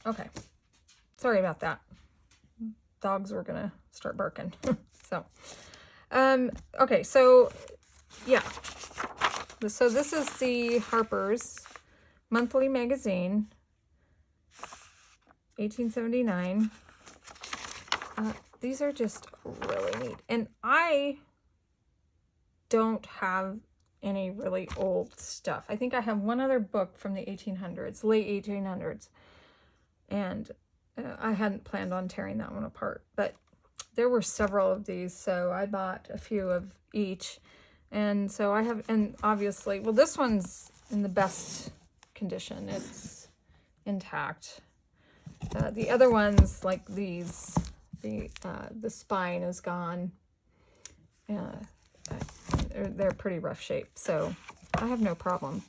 Okay. Sorry about that. Dogs were gonna start barking. So, okay, so yeah. So this is the Harper's monthly magazine, 1879. These are just really neat. And I don't have any really old stuff. I think I have one other book from the 1800s, late 1800s. And I hadn't planned on tearing that one apart. But there were several of these, so I bought a few of each. And so I have, and obviously, well, this one's in the best condition. It's intact. The other ones, like these, the spine is gone. They're pretty rough shape, so I have no problem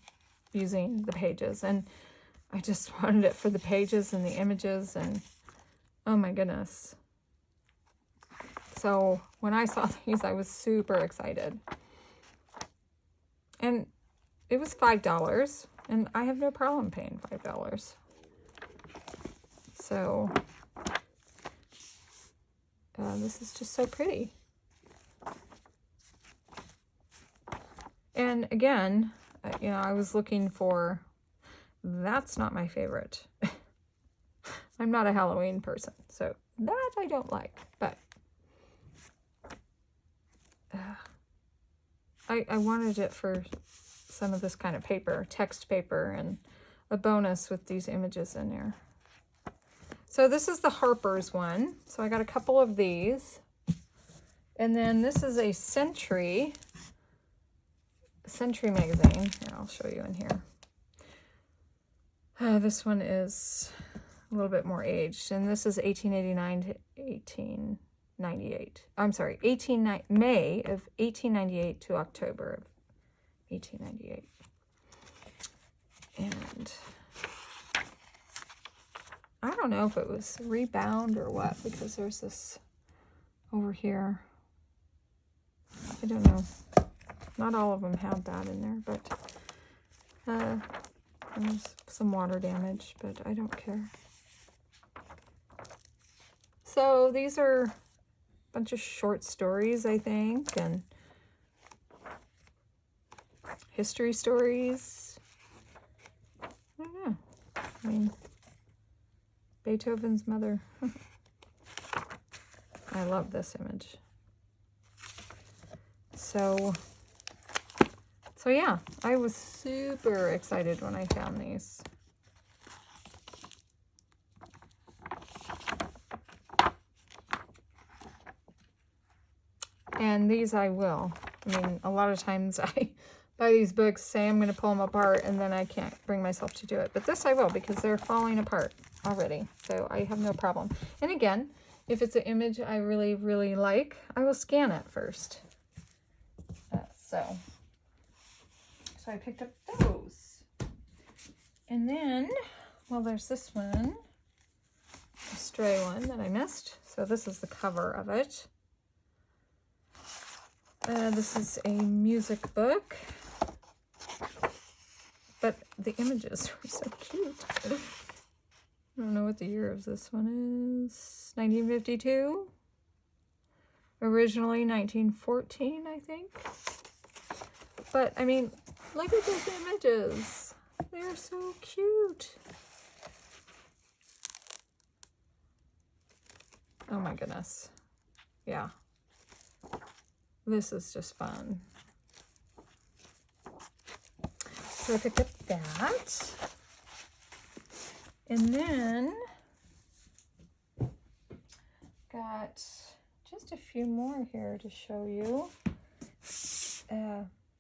using the pages. And I just wanted it for the pages and the images, and oh my goodness. So when I saw these, I was super excited. And it was $5, and I have no problem paying $5. So this is just so pretty. And again, you know, I was looking for, that's not my favorite. I'm not a Halloween person, so that I don't like, but I wanted it for some of this kind of paper, text paper, and a bonus with these images in there. So this is the Harper's one. So I got a couple of these. And then this is a Century magazine. Here, I'll show you in here. This one is a little bit more aged, and this is 1889 to 1898. I'm sorry, May of 1898 to October of 1898. And I don't know if it was rebound or what, because there's this over here. I don't know. Not all of them have that in there, but there's some water damage, but I don't care. So these are a bunch of short stories, I think, and history stories. I don't know. I mean, Beethoven's mother. I love this image. So yeah, I was super excited when I found these. And these I will. I mean, a lot of times I buy these books, say I'm going to pull them apart, and then I can't bring myself to do it. But this I will, because they're falling apart already. So I have no problem. And again, if it's an image I really, really like, I will scan it first. So I picked up those. And then, well, there's this one, a stray one that I missed. So this is the cover of it. This is a music book, but the images are so cute. I don't know what the year of this one is. 1952. Originally 1914, I think. But, I mean, look at those images. They're so cute. Oh my goodness. Yeah. This is just fun. So I picked up that. And then got just a few more here to show you.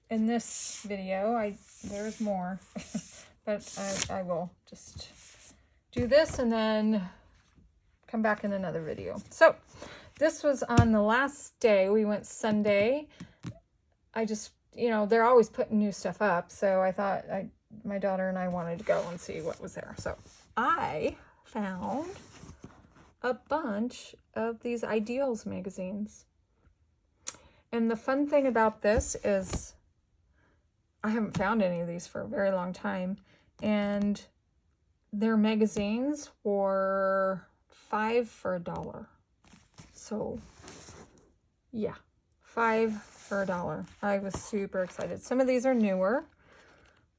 In this video, there's more, but I will just do this and then come back in another video. So this was on the last day. We went Sunday. I just, you know, they're always putting new stuff up, so I thought my daughter and I wanted to go and see what was there. So I found a bunch of these Ideals magazines. And the fun thing about this is I haven't found any of these for a very long time. And their magazines were 5 for $1. So yeah, 5 for $1. I was super excited. Some of these are newer.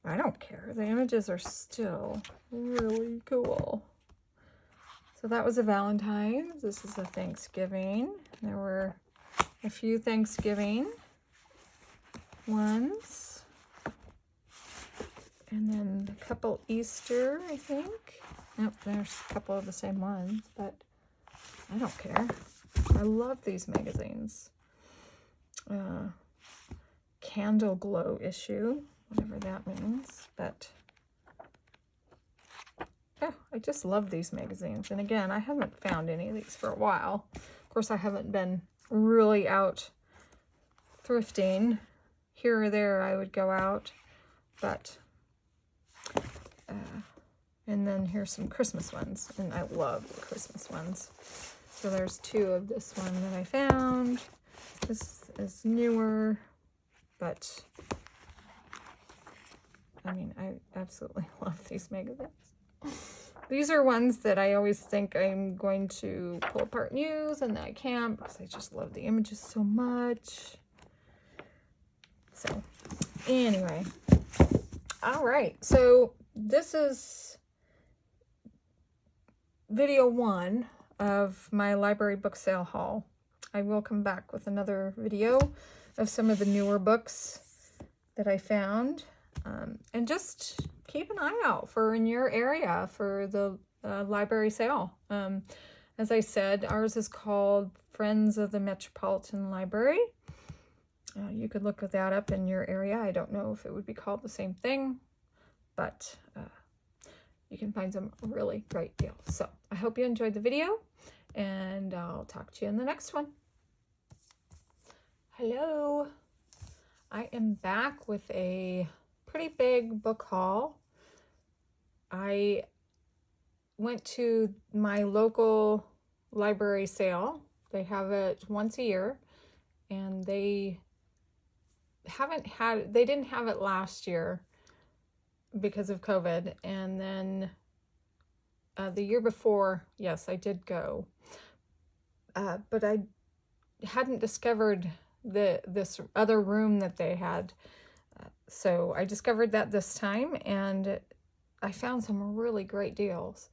I don't care. The images are still really cool. So that was a Valentine's. This is a Thanksgiving. There were a few Thanksgiving ones. And then a couple Easter, I think. Nope, there's a couple of the same ones, but I don't care. I love these magazines. Candle glow issue, whatever that means, but oh, I just love these magazines. And again, I haven't found any of these for a while. Of course, I haven't been really out thrifting. Here or there, I would go out, but and then here's some Christmas ones, and I love the Christmas ones. So there's 2 of this one that I found. This is newer, but I mean, I absolutely love these magazines. These are ones that I always think I'm going to pull apart and use, and I can't because I just love the images so much. So anyway, all right, so this is video 1 of my library book sale haul. I will come back with another video of some of the newer books that I found. And just keep an eye out for in your area for the library sale. As I said, ours is called Friends of the Metropolitan Library. You could look that up in your area. I don't know if it would be called the same thing, but you can find some really great deals. So I hope you enjoyed the video, and I'll talk to you in the next one. Hello. I am back with a pretty big book haul. I went to my local library sale. They have it once a year, and they didn't have it last year because of COVID. And then the year before, yes, I did go. But I hadn't discovered this other room that they had. So I discovered that this time, and I found some really great deals,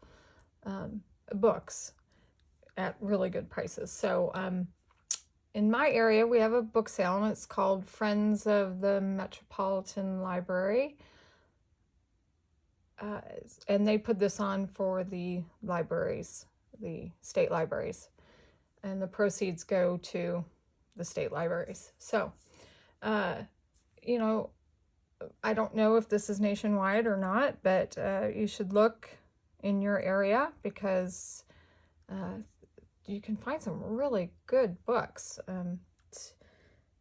books at really good prices. So in my area, we have a book sale, and it's called Friends of the Metropolitan Library. And they put this on for the libraries, the state libraries, and the proceeds go to the state libraries. So, you know, I don't know if this is nationwide or not, but you should look in your area because you can find some really good books.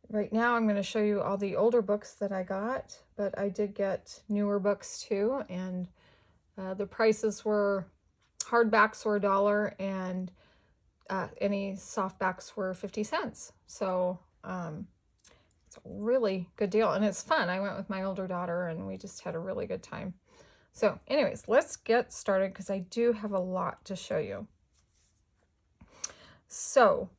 Right now I'm going to show you all the older books that I got, but I did get newer books too, and the prices were, hardbacks were $1, and any softbacks were 50 cents. So it's a really good deal, and it's fun. I went with my older daughter, and we just had a really good time. So anyways, let's get started because I do have a lot to show you. So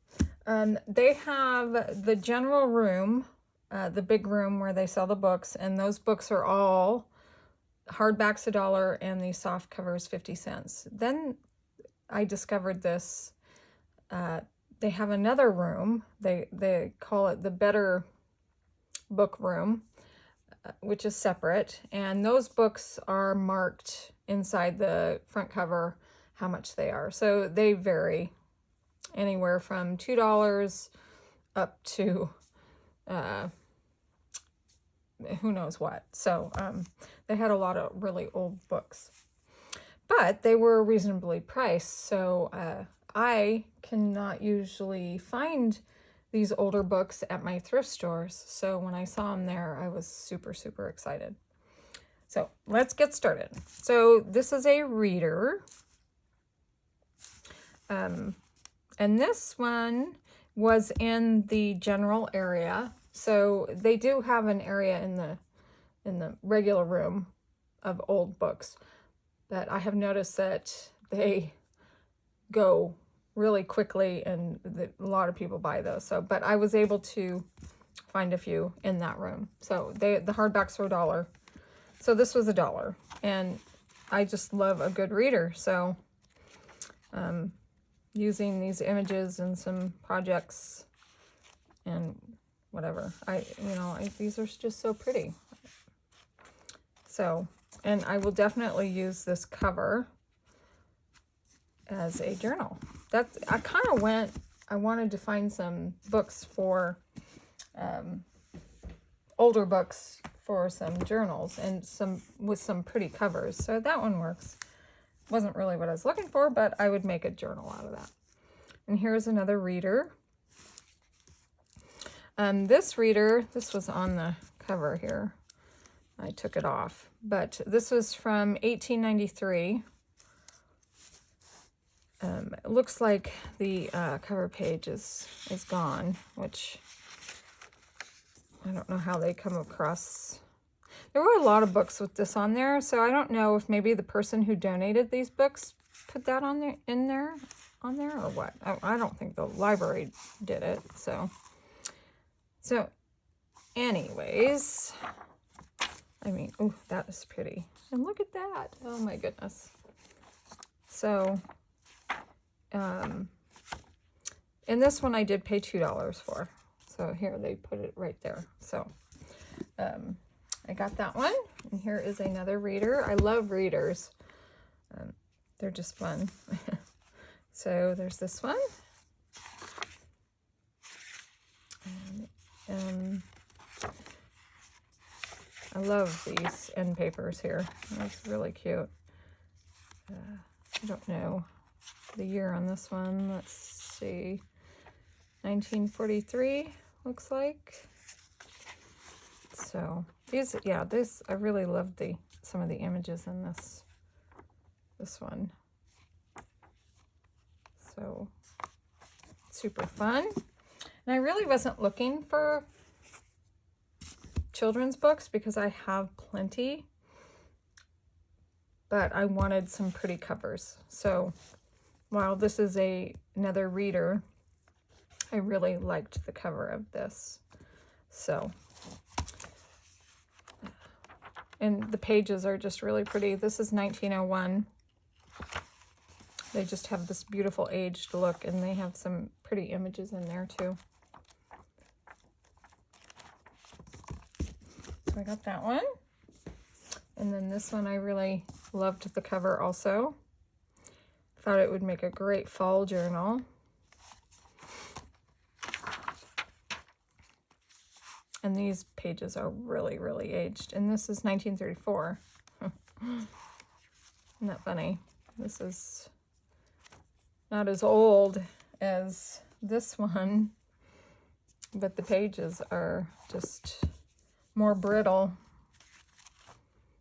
they have the general room, the big room where they sell the books, and those books are all hardbacks $1 and the soft covers 50 cents. Then I discovered this. They have another room. They call it the Better Book Room, which is separate, and those books are marked inside the front cover how much they are. So they vary anywhere from $2 up to who knows what. So they had a lot of really old books, but they were reasonably priced. So I cannot usually find these older books at my thrift stores. So when I saw them there, I was super, super excited. So let's get started. So this is a reader. And this one was in the general area. So they do have an area in the regular room of old books. but I have noticed that they go really quickly, and a lot of people buy those. So, but I was able to find a few in that room. So the hardbacks were $1. So this was $1, and I just love a good reader. So using these images and some projects and whatever, these are just so pretty. So, and I will definitely use this cover as a journal. I wanted to find some books for older books for some journals, and with some pretty covers. So that one works. Wasn't really what I was looking for, but I would make a journal out of that. And here's another reader. This was on the cover here. I took it off, but this was from 1893. It looks like the cover page is gone, which I don't know how they come across. There were a lot of books with this on there, so I don't know if maybe the person who donated these books put that on there or what. I don't think the library did it. So anyways, I mean, oh, that is pretty. And look at that. Oh my goodness. So, and this one I did pay $2 for. So here, they put it right there. So, I got that one. And here is another reader. I love readers. They're just fun. So there's this one. And I love these end papers here. That's really cute. I don't know the year on this one. Let's see. 1943 looks like. So these, yeah, I really loved some of the images in this one. So super fun. And I really wasn't looking for children's books because I have plenty, but I wanted some pretty covers. So while this is another reader, I really liked the cover of this. So, and the pages are just really pretty. This is 1901. They just have this beautiful aged look, and they have some pretty images in there too. So I got that one. And then this one, I really loved the cover also. Thought it would make a great fall journal. And these pages are really, really aged. And this is 1934. Isn't that funny? This is not as old as this one, but the pages are just more brittle.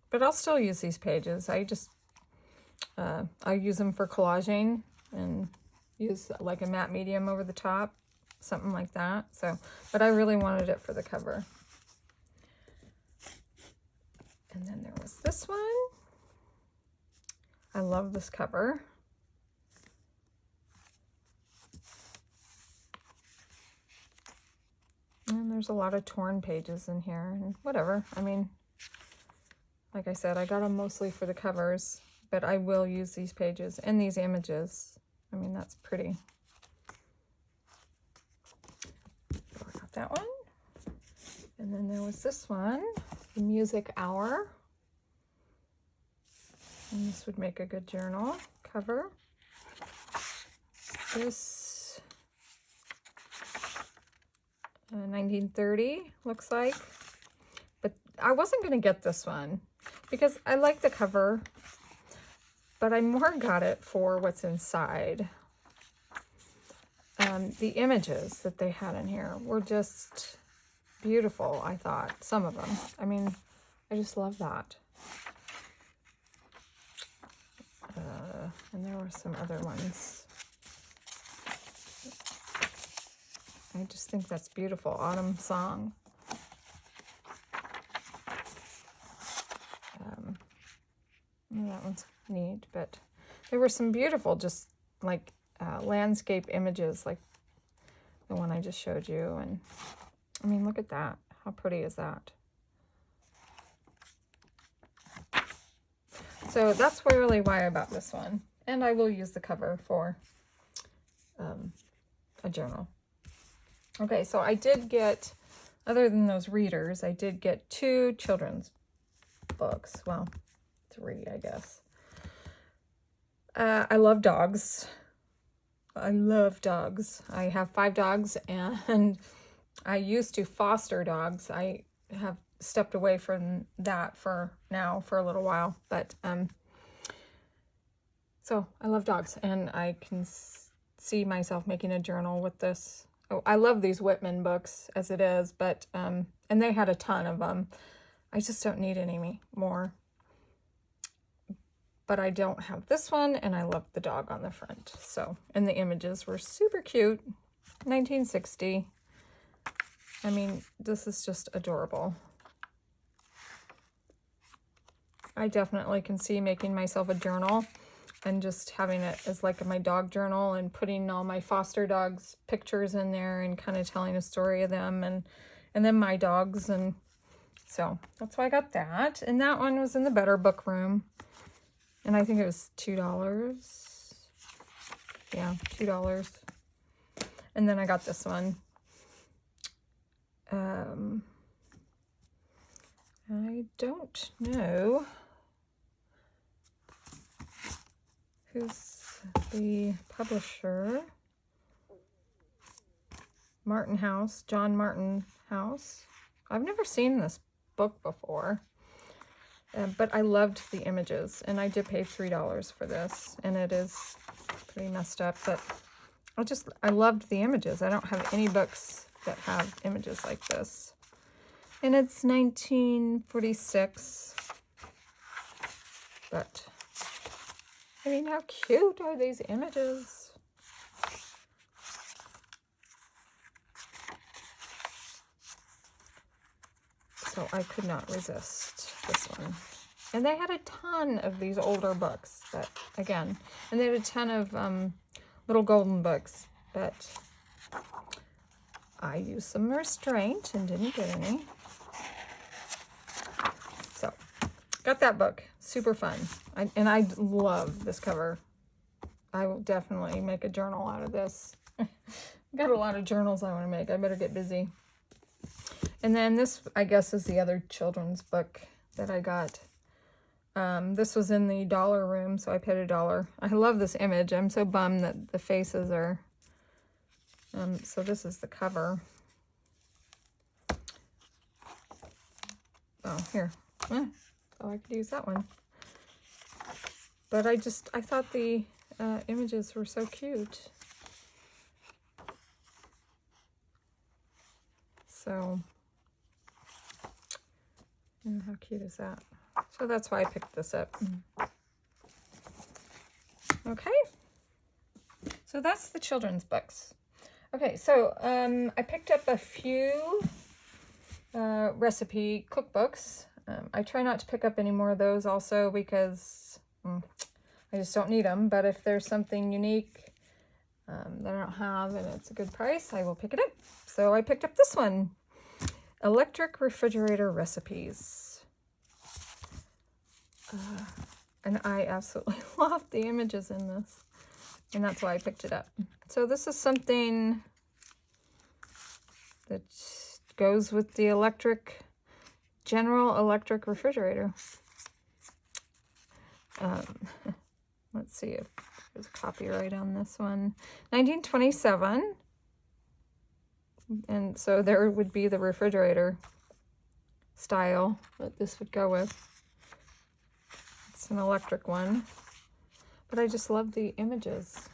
But I'll still use these pages. I use them for collaging and use like a matte medium over the top, something like that. So, but I really wanted it for the cover. And then there was this one. I love this cover. And there's a lot of torn pages in here and whatever. I mean, like I said, I got them mostly for the covers, but I will use these pages and these images. I mean, that's pretty. So I got that one. And then there was this one, the Music Hour. And this would make a good journal cover. This 1930 looks like. But I wasn't going to get this one because I like the cover, but I more got it for what's inside. The images that they had in here were just beautiful, I thought. Some of them. I mean, I just love that. And there were some other ones. I just think that's beautiful. Autumn Song. That one's neat, but there were some beautiful, just like landscape images, like the one I just showed you. And I mean, look at that. How pretty is that? So that's really why I bought this one. And I will use the cover for a journal. Okay, so I did get, other than those readers, I did get 2 children's books. Well, 3, I guess. I love dogs. I love dogs. I have 5 dogs, and I used to foster dogs. I have stepped away from that for now for a little while, but so I love dogs, and I can see myself making a journal with this. Oh, I love these Whitman books as it is, but and they had a ton of them. I just don't need any more. But I don't have this one, and I love the dog on the front. So, and the images were super cute. 1960. I mean, this is just adorable. I definitely can see making myself a journal and just having it as like my dog journal and putting all my foster dogs' pictures in there and kind of telling a story of them and then my dogs. And so that's why I got that. And that one was in the Better Book Room. And I think it was $2. Yeah, $2. And then I got this one. I don't know who's the publisher. Martin House, John Martin House. I've never seen this book before. But I loved the images, and I did pay $3 for this, and it is pretty messed up, but I loved the images. I don't have any books that have images like this. And it's 1946, but I mean, how cute are these images? So I could not resist this one. And they had a ton of these older books, but again, and they had a ton of little golden books, but I used some restraint and didn't get any. So, got that book. Super fun. And I love this cover. I will definitely make a journal out of this. Got a lot of journals I want to make. I better get busy. And then this, I guess, is the other children's book that I got. This was in the dollar room, so I paid $1. I love this image. I'm so bummed that the faces are... so this is the cover. Oh, here. Oh, I could use that one. But I thought the images were so cute. So, and how cute is that? So that's why I picked this up. Okay. So that's the children's books. Okay, so I picked up a few recipe cookbooks. I try not to pick up any more of those also because I just don't need them. But if there's something unique that I don't have and it's a good price, I will pick it up. So I picked up this one, Electric Refrigerator Recipes. And I absolutely love the images in this. And that's why I picked it up. So this is something that goes with the General Electric refrigerator. Let's see if there's copyright on this one. 1927. And so there would be the refrigerator style that this would go with. It's an electric one. But I just love the images.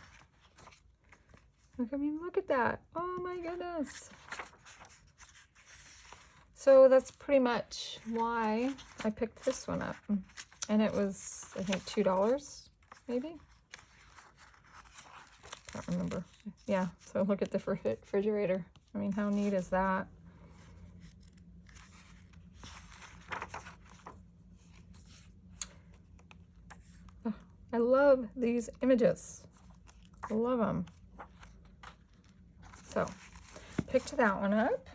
Look, I mean, look at that. Oh my goodness. So that's pretty much why I picked this one up. And it was, I think, $2, maybe? Can't remember. Yeah, so look at the refrigerator. I mean, how neat is that? love these images. Love them. So, picked that one up.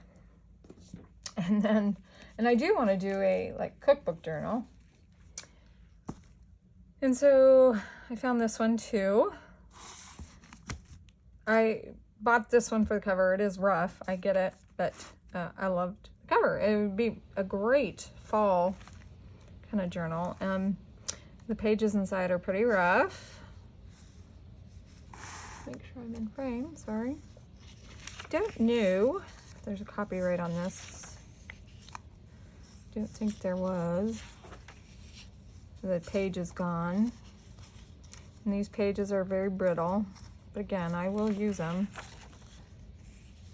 And I do want to do a like cookbook journal. And so I found this one too. I bought this one for the cover. It is rough, I get it, but I loved the cover. It would be a great fall kind of journal. The pages inside are pretty rough. Make sure I'm in frame, sorry. Don't know if there's a copyright on this. Don't think there was. The page is gone. And these pages are very brittle. But again, I will use them.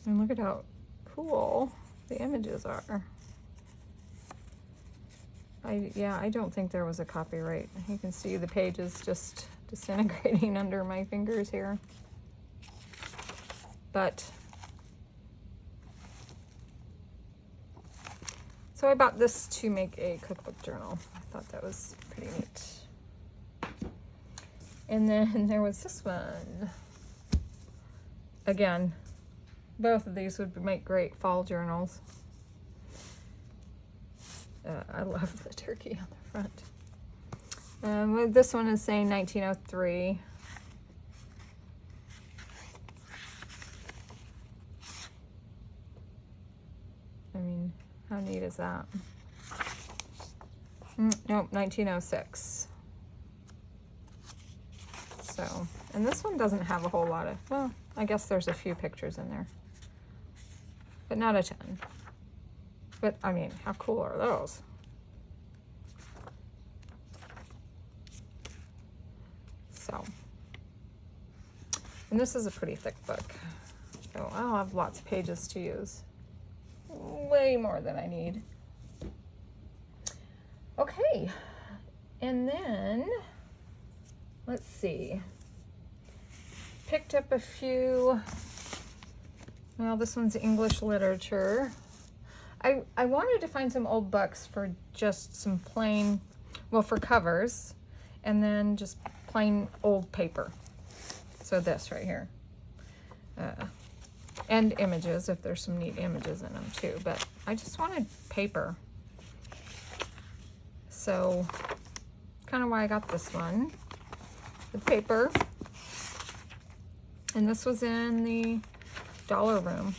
And look at how cool the images are. I don't think there was a copyright. You can see the pages just disintegrating under my fingers here. But so I bought this to make a cookbook journal. I thought that was pretty neat. And then there was this one. Again, both of these would make great fall journals. I love the turkey on the front. This one is saying 1903. I mean, how neat is that? Nope, 1906. So, and this one doesn't have a whole lot of, well, I guess there's a few pictures in there, but not a ton. But I mean, how cool are those? So, and this is a pretty thick book, so I'll have lots of pages to use. Way more than I need. Okay, and then let's see. Picked up a few. Well, this one's English literature. I wanted to find some old books for just some plain, well, for covers, and then just plain old paper. So this right here. And images, if there's some neat images in them too, but I just wanted paper. So, kind of why I got this one. The paper. And this was in the dollar room.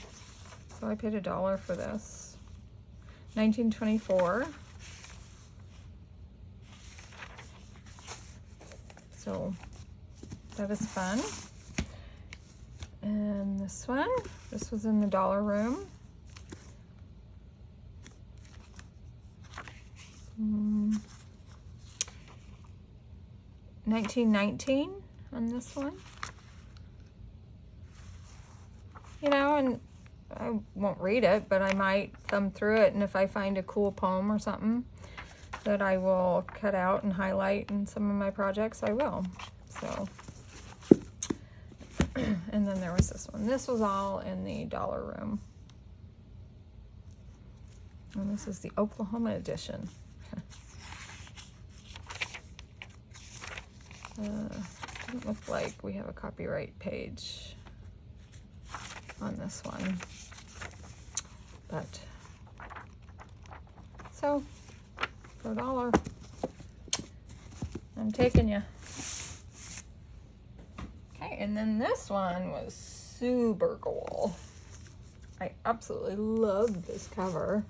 So I paid $1 for this. 1924. So that was fun. And this one, this was in the dollar room. 1919 on this one. You know, and I won't read it, but I might thumb through it, and if I find a cool poem or something that I will cut out and highlight in some of my projects, I will. So, and then there was this one. This was all in the dollar room. And this is the Oklahoma edition. Doesn't look like we have a copyright page on this one. But, so, for $1, I'm taking you. Okay, and then this one was super cool. I absolutely love this cover.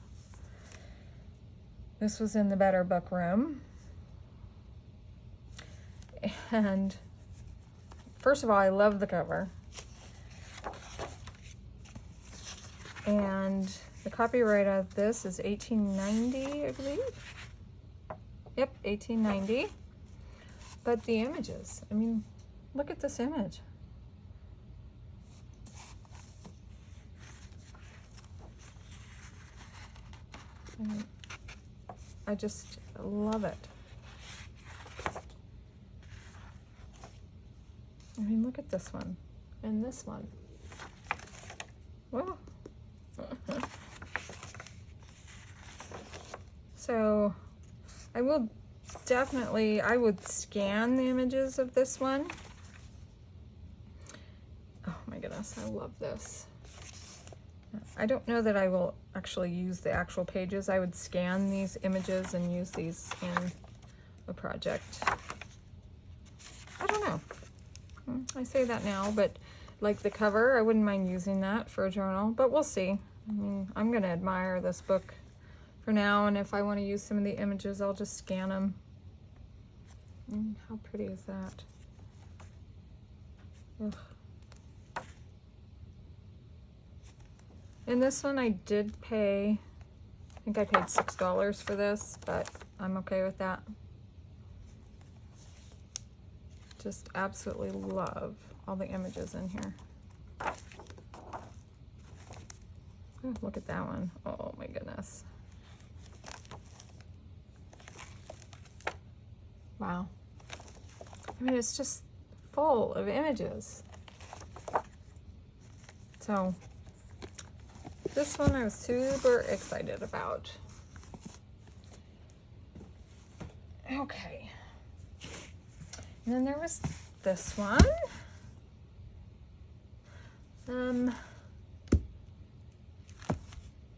This was in the Better Book Room. And first of all, I love the cover. And the copyright of this is 1890, I believe. Yep, 1890. But the images, I mean, look at this image. I just love it. I mean, look at this one and this one. Whoa. So I will definitely, I would scan the images of this one. Oh my goodness, I love this. I don't know that I will actually use the actual pages. I would scan these images and use these in a project. I don't know. I say that now, but like the cover, I wouldn't mind using that for a journal, but we'll see. I mean, I'm gonna admire this book for now, and if I want to use some of the images, I'll just scan them. How pretty is that? Ugh. And this one I did pay, I think I paid $6 for this, but I'm okay with that. Just absolutely love all the images in here. Ooh, look at that one. Oh my goodness. Wow. I mean, it's just full of images. So this one I was super excited about. Okay. And then there was this one.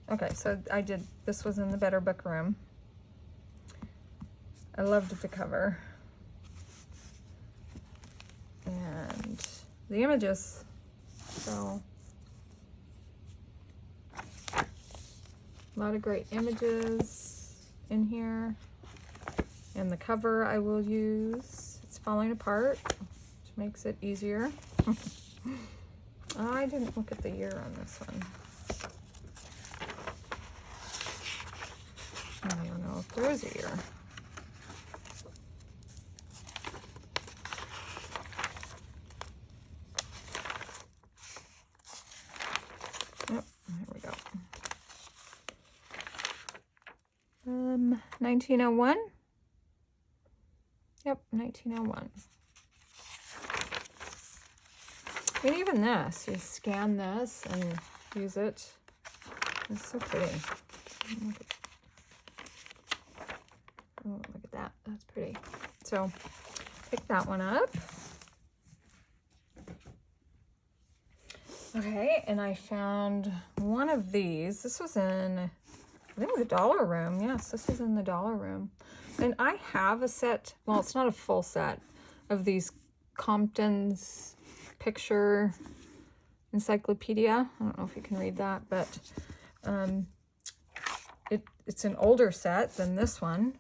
Okay, so this was in the Better Book Room. I loved the cover. And the images, so a lot of great images in here. And the cover I will use. It's falling apart, which makes it easier. I didn't look at the year on this one. I don't know if there is a year. Yep, there we go. 1901. Yep, 1901. And even this, you scan this and use it. It's so pretty. Oh, look at that. That's pretty. So, pick that one up. Okay, and I found one of these. This was in, I think, the Dollar Room. Yes, this was in the Dollar Room. And I have a set, well, it's not a full set, of these Compton's picture encyclopedia. I don't know if you can read that, but it's an older set than this one.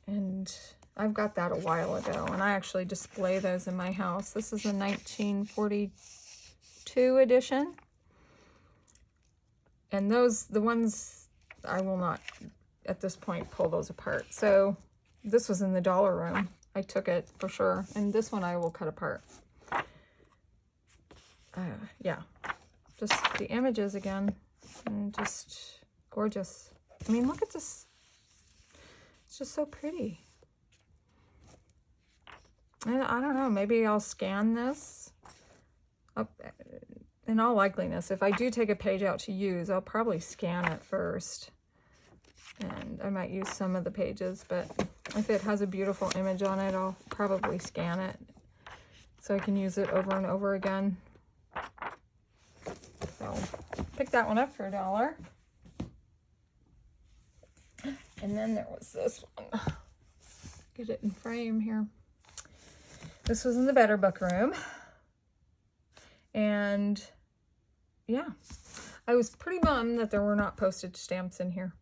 And I've got that a while ago, and I actually display those in my house. This is the 1942 edition. And the ones, I will not, at this point, pull those apart. So this was in the Dollar Room. I took it for sure. And this one I will cut apart. Yeah, just the images again, and just gorgeous. I mean, look at this. It's just so pretty. And I don't know, maybe I'll scan this. In all likeliness, if I do take a page out to use, I'll probably scan it first. And I might use some of the pages, but if it has a beautiful image on it, I'll probably scan it so I can use it over and over again. So, pick that one up for $1. And then there was this one. Get it in frame here. This was in the Better Book Room. And yeah, I was pretty bummed that there were not postage stamps in here.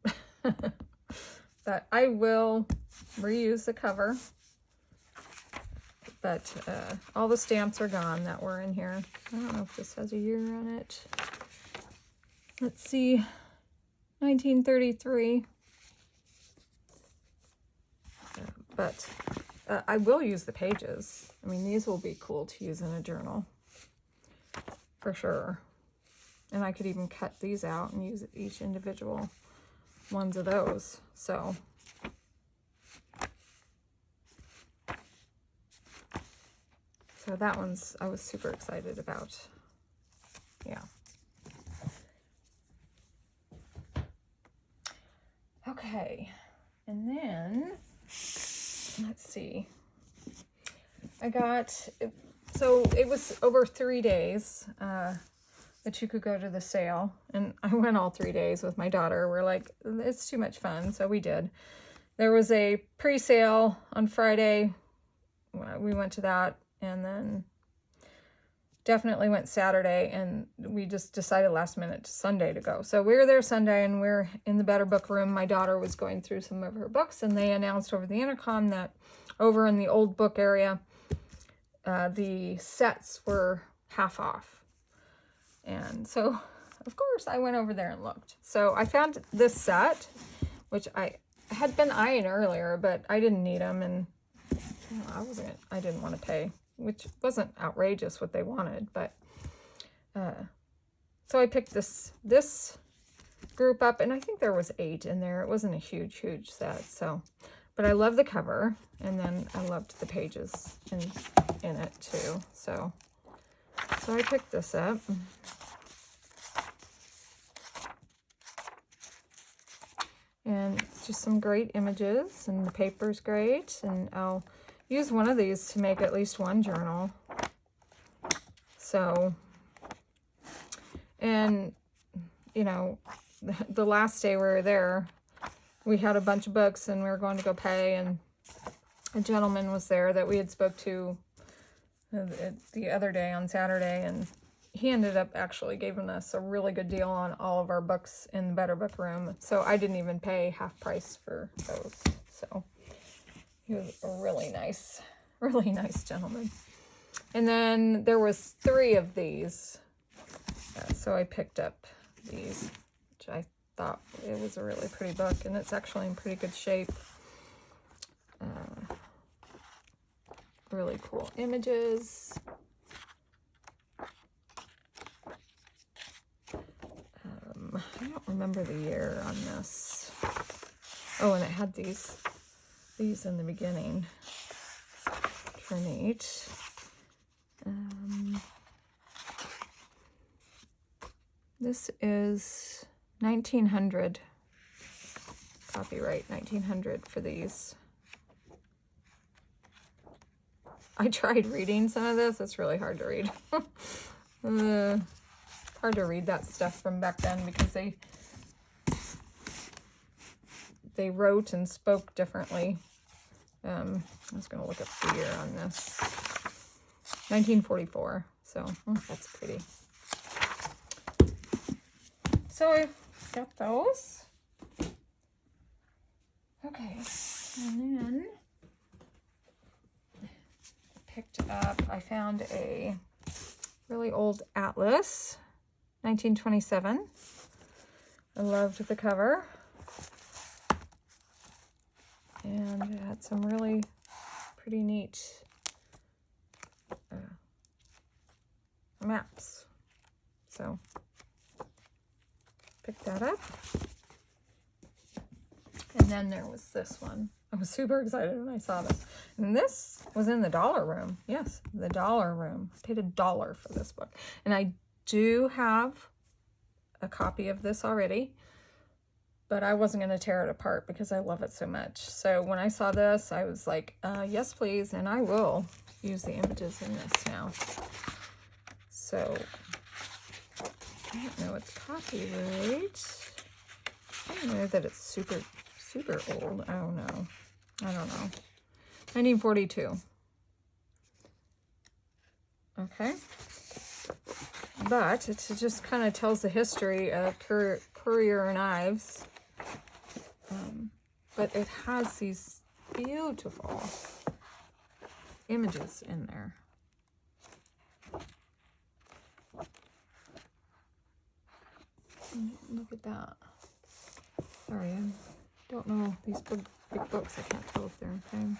But I will reuse the cover. But all the stamps are gone that were in here. I don't know if this has a year on it. Let's see, 1933. But I will use the pages. I mean, these will be cool to use in a journal, for sure. And I could even cut these out and use each individual ones of those. So that one's, I was super excited about. Yeah. Okay. And then let's see. I got, so it was over 3 days that you could go to the sale. And I went all 3 days with my daughter. We're like, it's too much fun. So we did. There was a pre-sale on Friday. We went to that, and then definitely went Saturday, and we just decided last minute Sunday to go. So we were there Sunday, and we're in the Better Book room. My daughter was going through some of her books, and they announced over the intercom that over in the old book area, the sets were half off. And so, of course, I went over there and looked. So I found this set, which I had been eyeing earlier, but I didn't need them, and you know, I didn't want to pay, which wasn't outrageous what they wanted, but so I picked this group up, and I think there was 8 in there. It wasn't a huge set, so, but I love the cover, and then I loved the pages in it too, so I picked this up. And just some great images, and the paper's great, and I'll use one of these to make at least one journal. So, and, you know, the last day we were there, we had a bunch of books, and we were going to go pay, and a gentleman was there that we had spoke to the other day on Saturday, and he ended up actually giving us a really good deal on all of our books in the Better Book room. So I didn't even pay half price for those. So he was a really nice gentleman. And then there was 3 of these. So I picked up these, which I thought it was a really pretty book, and it's actually in pretty good shape. Really cool images. I don't remember the year on this. Oh, and it had these in the beginning. Which are neat. This is 1900. Copyright 1900 for these. I tried reading some of this. It's really hard to read. Hard to read that stuff from back then because they wrote and spoke differently. I was going to look up the year on this. 1944. So that's pretty. So I got those. Okay, and then I found a really old atlas, 1927. I loved the cover. And it had some really pretty neat maps. So, picked that up. And then there was this one. I was super excited when I saw this. And this was in the dollar room. Yes, the dollar room. I paid $1 for this book. And I do have a copy of this already, but I wasn't going to tear it apart because I love it so much. So when I saw this, I was like, yes, please. And I will use the images in this now. So I don't know its copyright. I don't know that it's super old. I don't know. 1942. Okay. But it just kind of tells the history of Currier and Ives. But it has these beautiful images in there. Look at that. Sorry, I don't know these big books. I can't tell if they're in frame.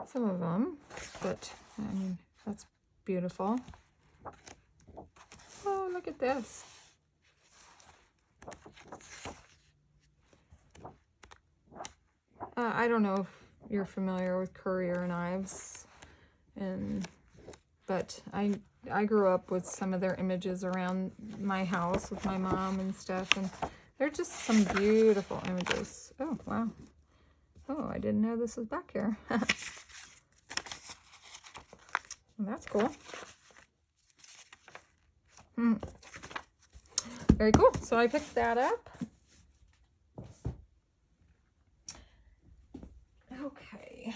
Some of them, but I mean, that's beautiful. Oh, look at this. I don't know if you're familiar with Currier and Ives, but I grew up with some of their images around my house with my mom and stuff, and they're just some beautiful images. Oh, wow. Oh, I didn't know this was back here. Well, that's cool. Very cool. So I picked that up. Okay.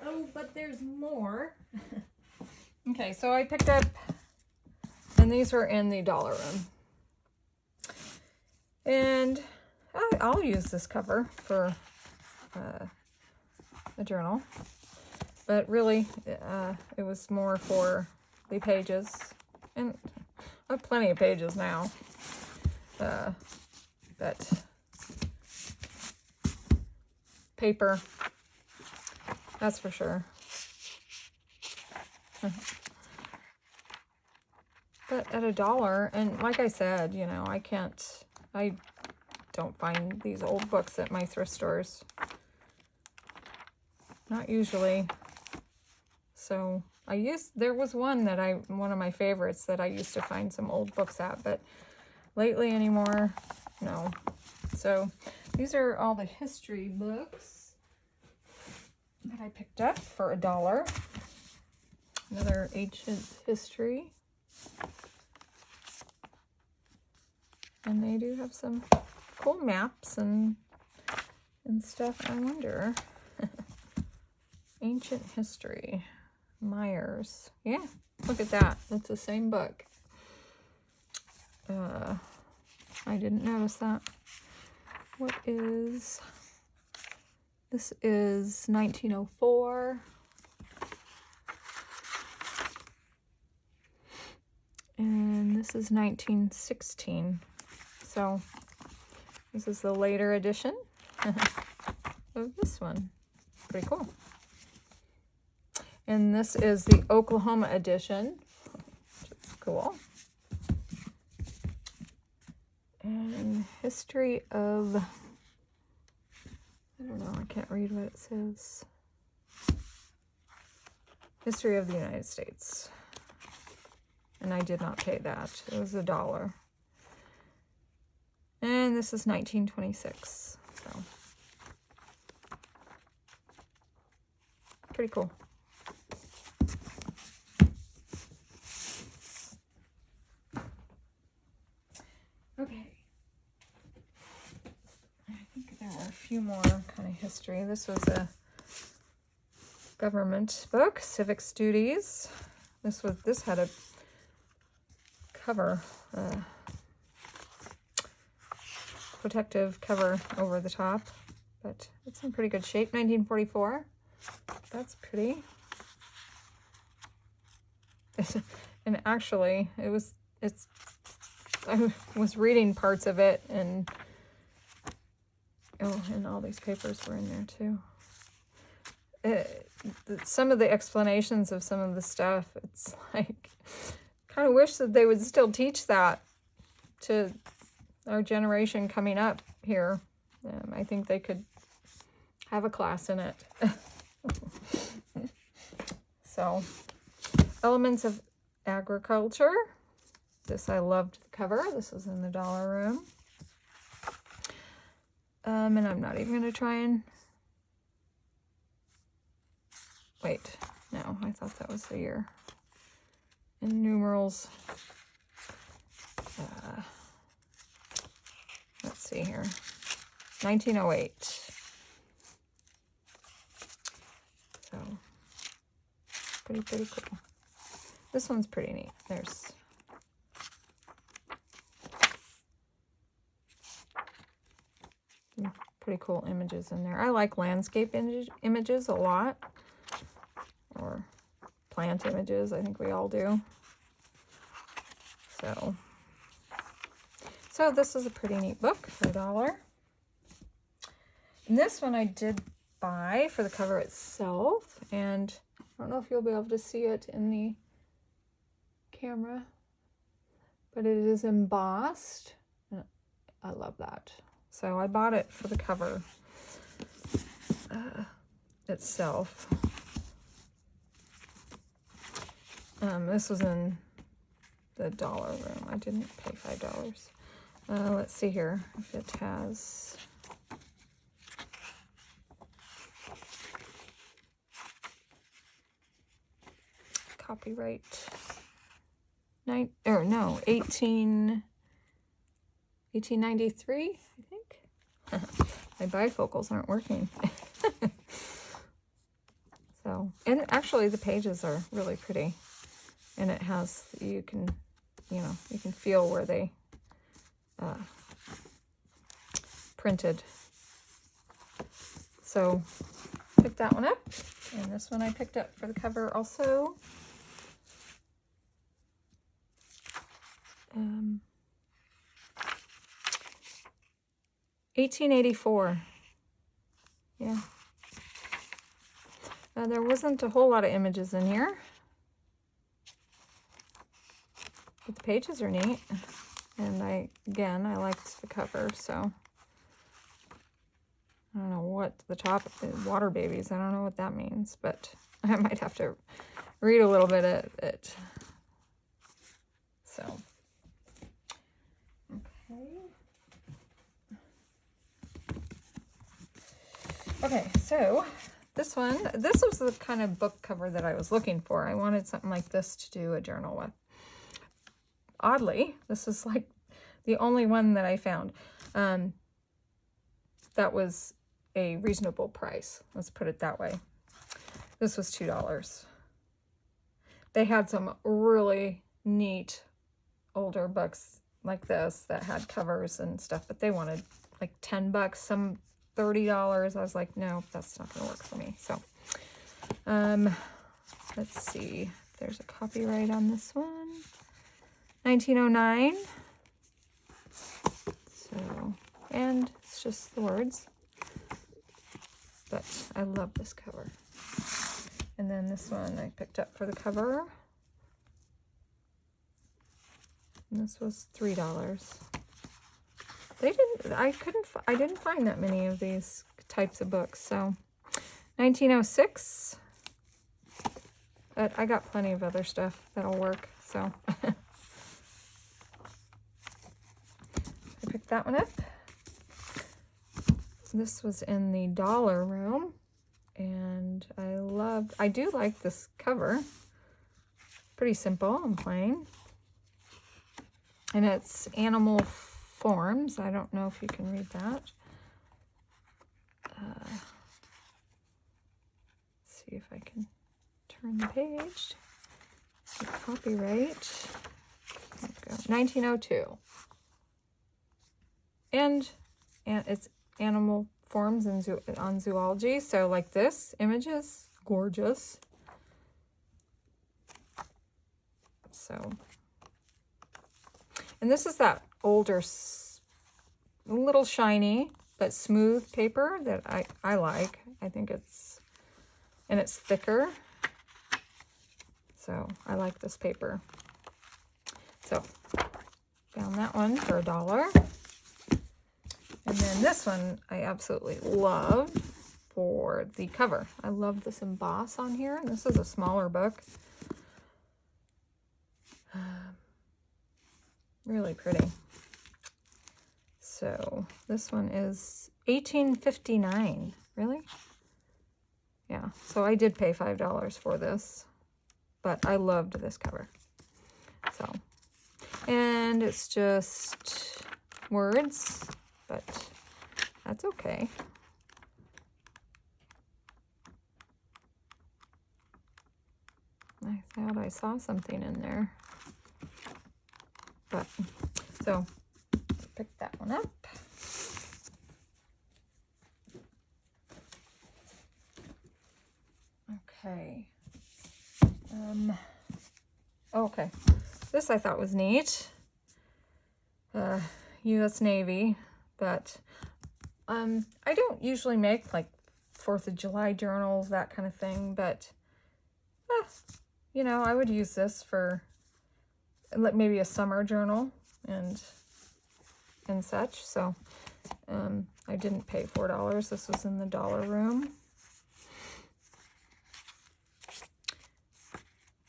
Oh, but there's more. Okay, so I picked up, and these were in the dollar room. And I'll use this cover for a journal. But really, it was more for the pages. And I have plenty of pages now. But paper, that's for sure. But at $1, and like I said, you know, I don't find these old books at my thrift stores. Not usually. So there was one of my favorites that I used to find some old books at, but lately anymore, no. So these are all the history books that I picked up for $1. Another ancient history. And they do have some cool maps and stuff. I wonder. Ancient history. Myers. Yeah, look at that. That's the same book. I didn't notice that. What is... This is 1904. And this is 1916. So this is the later edition of this one. Pretty cool. And this is the Oklahoma edition, which is cool. And history of, I don't know, I can't read what it says. History of the United States. And I did not pay that. It was $1. And this is 1926. So pretty cool. Okay. I think there were a few more kind of history. This was a government book, Civics Duties. This had a cover, protective cover over the top, but it's in pretty good shape. 1944. That's pretty. And actually, I was reading parts of it, and and all these papers were in there too. Some of the explanations of some of the stuff, it's like, kind of wish that they would still teach that to our generation coming up here. I think they could have a class in it. So, Elements of Agriculture. This, I loved the cover. This was in the dollar room. And I'm not even going to try and... Wait, no, I thought that was the year. In numerals. Let's see here. 1908. So, pretty cool. This one's pretty neat. There's some pretty cool images in there. I like landscape images a lot. Or plant images, I think we all do. So this is a pretty neat book for $1. And this one I did buy for the cover itself, and I don't know if you'll be able to see it in the camera, but it is embossed. I love that. So I bought it for the cover itself. This was in the dollar room. I didn't pay $5. Let's see here if it has. Copyright 1893, I think. My bifocals aren't working. So, and actually the pages are really pretty. And it has, you can feel where they printed. So, picked that one up. And this one I picked up for the cover also. 1884. Yeah. There wasn't a whole lot of images in here. But the pages are neat. And I liked the cover, so. I don't know what the top, water babies, I don't know what that means, but I might have to read a little bit of it. So. Okay, so this was the kind of book cover that I was looking for. I wanted something like this to do a journal with. Oddly, this is like the only one that I found that was a reasonable price. Let's put it that way. This was $2. They had some really neat older books like this that had covers and stuff, but they wanted like $10, some $30. I was like, no, that's not gonna work for me. So let's see if there's a copyright on this one. 1909. So, and it's just the words, but I love this cover. And then this one I picked up for the cover. And this was $3. I didn't find that many of these types of books. So 1906, but I got plenty of other stuff that'll work. So I picked that one up. This was in the dollar room, and I do like this cover. Pretty simple and plain. And it's animal forms. I don't know if you can read that. Let's see if I can turn the page. Copyright. There we go. 1902. And it's animal forms and on zoology. So like this, images, gorgeous. So, and this is that older, little shiny but smooth paper that I like. I think it's thicker. So I like this paper. So found that one for $1. And then this one I absolutely love for the cover. I love this emboss on here. And this is a smaller book. Really pretty. So this one is $18.59. Really? Yeah. So I did pay $5 for this, but I loved this cover. So, and it's just words, but that's okay. I thought I saw something in there. But, so, pick that one up. Okay. Okay. This I thought was neat. U.S. Navy, but I don't usually make like 4th of July journals, that kind of thing, but you know, I would use this for maybe a summer journal and such. So I didn't pay $4. This was in the dollar room.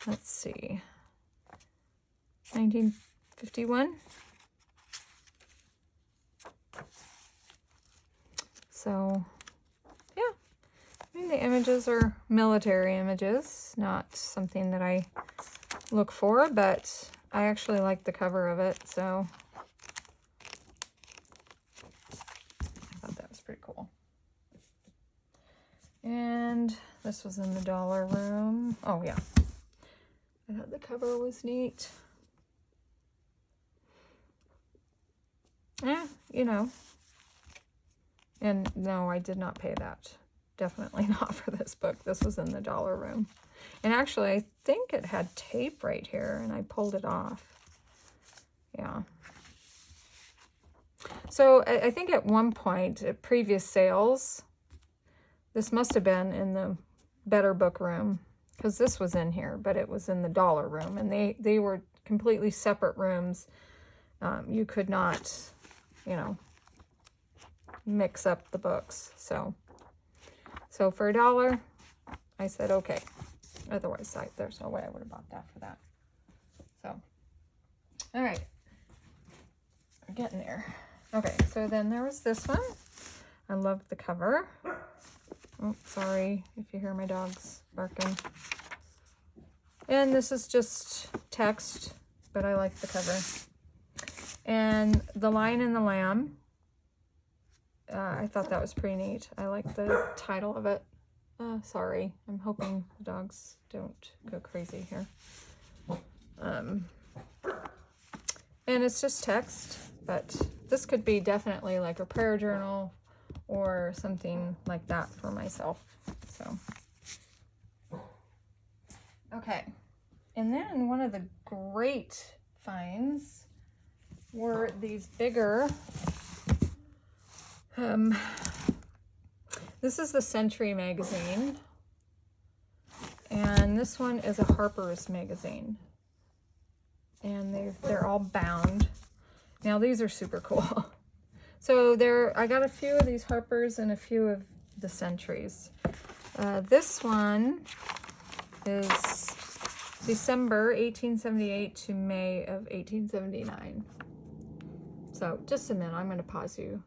let's see, 1951. So, yeah, I mean, the images are military images, not something that I look for, but I actually like the cover of it, so I thought that was pretty cool. And this was in the dollar room. Oh, yeah. I thought the cover was neat. Yeah, you know. And no, I did not pay that. Definitely not for this book. This was in the dollar room. And actually, I think it had tape right here, and I pulled it off. Yeah. So I think at one point, at previous sales, this must have been in the better book room, because this was in here, but it was in the dollar room, and they were completely separate rooms. You could not, you know, mix up the books. So for $1, I said okay. Otherwise, there's no way I would have bought that for that. So, all right, we're getting there. Okay, so then there was this one. I love the cover. Oh, sorry if you hear my dogs barking. And this is just text, but I like the cover. And The Lion and the Lamb. I thought that was pretty neat. I like the title of it. Sorry, I'm hoping the dogs don't go crazy here. And it's just text, but this could be definitely like a prayer journal or something like that for myself. So, okay. And then one of the great finds were these bigger, this is the Century magazine, and this one is a Harper's magazine, and they're all bound. Now these are super cool. So I got a few of these Harper's and a few of the Centuries. This one is December 1878 to May of 1879. So just a minute, I'm going to pause you